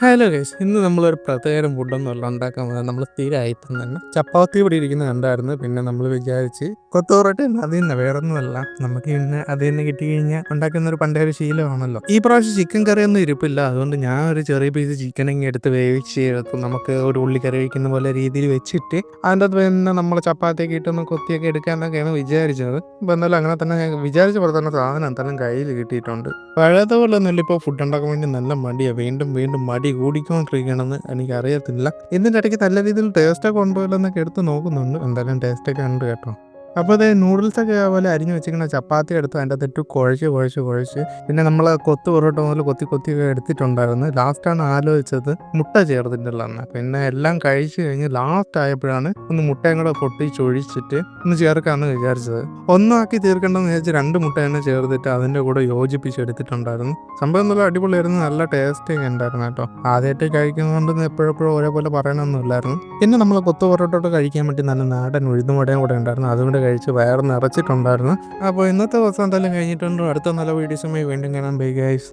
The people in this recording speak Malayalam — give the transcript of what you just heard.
ഹലോ ഗൈസ്, ഇന്ന് നമ്മളൊരു പ്രത്യേകം ഫുഡൊന്നുമല്ല ഉണ്ടാക്കാൻ പോകുന്നത്. നമ്മൾ സ്ഥിരമായിട്ടും തന്നെ ചപ്പാത്തി ഇവിടെ ഇരിക്കുന്ന കണ്ടായിരുന്നു. പിന്നെ നമ്മൾ വിചാരിച്ച് കൊത്തോറോട്ട് അതിൽ നിന്ന് വേറൊന്നുമല്ല, നമുക്ക് ഇന്ന് അത് തന്നെ കിട്ടിക്കഴിഞ്ഞാൽ ഉണ്ടാക്കുന്ന ഒരു പണ്ടേ ഒരു ശീലമാണല്ലോ. ഈ പ്രാവശ്യം ചിക്കൻ കറിയൊന്നും ഇരിപ്പില്ല, അതുകൊണ്ട് ഞാൻ ഒരു ചെറിയ പീസ് ചിക്കൻ ഇങ്ങനെ എടുത്ത് വേവിച്ചെടുത്ത് നമുക്ക് ഒരു ഉള്ളിക്കറി വയ്ക്കുന്ന പോലെ രീതിയിൽ വെച്ചിട്ട് അതിൻ്റെ അത് തന്നെ നമ്മൾ ചപ്പാത്തിയൊക്കെ ഇട്ടൊന്ന് കൊത്തിയൊക്കെ എടുക്കാമെന്നൊക്കെയാണ് വിചാരിച്ചത്. അപ്പോൾ എന്നാലും അങ്ങനെ തന്നെ ഞാൻ വിചാരിച്ച പോലെ തന്നെ സാധനം എന്തായാലും കയ്യിൽ കിട്ടിയിട്ടുണ്ട്. പഴയതുപോലെ ഒന്നുമില്ല, ഇപ്പോൾ ഫുഡ് ഉണ്ടാക്കാൻ വേണ്ടി നല്ല മടിയാണ്. വീണ്ടും വീണ്ടും മടി കൂടിക്കൊണ്ടിരിക്കണമെന്ന് എനിക്കറിയത്തില്ല. ഇതിൻ്റെ ഇടയ്ക്ക് നല്ല രീതിയിൽ ടേസ്റ്റൊക്കെ ഉണ്ടോ എന്നൊക്കെ എടുത്ത് നോക്കുന്നുണ്ട്. എന്തായാലും ടേസ്റ്റൊക്കെ ഉണ്ട് കേട്ടോ. അപ്പോൾ അതേ നൂഡിൽസൊക്കെ പോലെ അരിഞ്ഞ് വെച്ചിരിക്കുന്ന ചപ്പാത്തി എടുത്ത് അതിൻ്റെ അകത്തിട്ട് കുഴച്ച് പിന്നെ നമ്മൾ കൊത്ത് പൊറോട്ട മുതൽ കൊത്തി എടുത്തിട്ടുണ്ടായിരുന്നു. ലാസ്റ്റാണ് ആലോചിച്ചത് മുട്ട ചേർത്തിട്ടുള്ളതെന്ന്. പിന്നെ എല്ലാം കഴിച്ച് കഴിഞ്ഞ് ലാസ്റ്റ് ആയപ്പോഴാണ് ഒന്ന് മുട്ടയും കൂടെ പൊട്ടിച്ചൊഴിച്ചിട്ട് ഒന്ന് ചേർക്കാമെന്ന് വിചാരിച്ചത്. ഒന്നാക്കി തീർക്കേണ്ടെന്ന് വിചാരിച്ച് 2 മുട്ട തന്നെ ചേർത്തിട്ട് അതിൻ്റെ കൂടെ യോജിപ്പിച്ചെടുത്തിട്ടുണ്ടായിരുന്നു. സംഭവം നല്ല അടിപൊളിയായിരുന്നു, നല്ല ടേസ്റ്റൊക്കെ ഉണ്ടായിരുന്നു കേട്ടോ. ആദ്യമായിട്ട് കഴിക്കുന്നതുകൊണ്ട് എപ്പോഴെപ്പോഴും ഒരേപോലെ പറയണമെന്നില്ലായിരുന്നു. പിന്നെ നമ്മൾ കൊത്തു പൊറോട്ടോട്ട് കഴിക്കാൻ വേണ്ടി നല്ല നാടൻ ഉഴുന്നുവടയും കൂടെ ഉണ്ടായിരുന്നു. അതുകൊണ്ട് കഴിച്ച് വയറ് നിറച്ചിട്ടുണ്ടായിരുന്നു. അപ്പോൾ ഇന്നത്തെ ദിവസം എന്തായാലും കഴിഞ്ഞിട്ടുണ്ട്. അടുത്ത നല്ല വീഡിയോസുമായി വീണ്ടും കാണാം. Bye guys.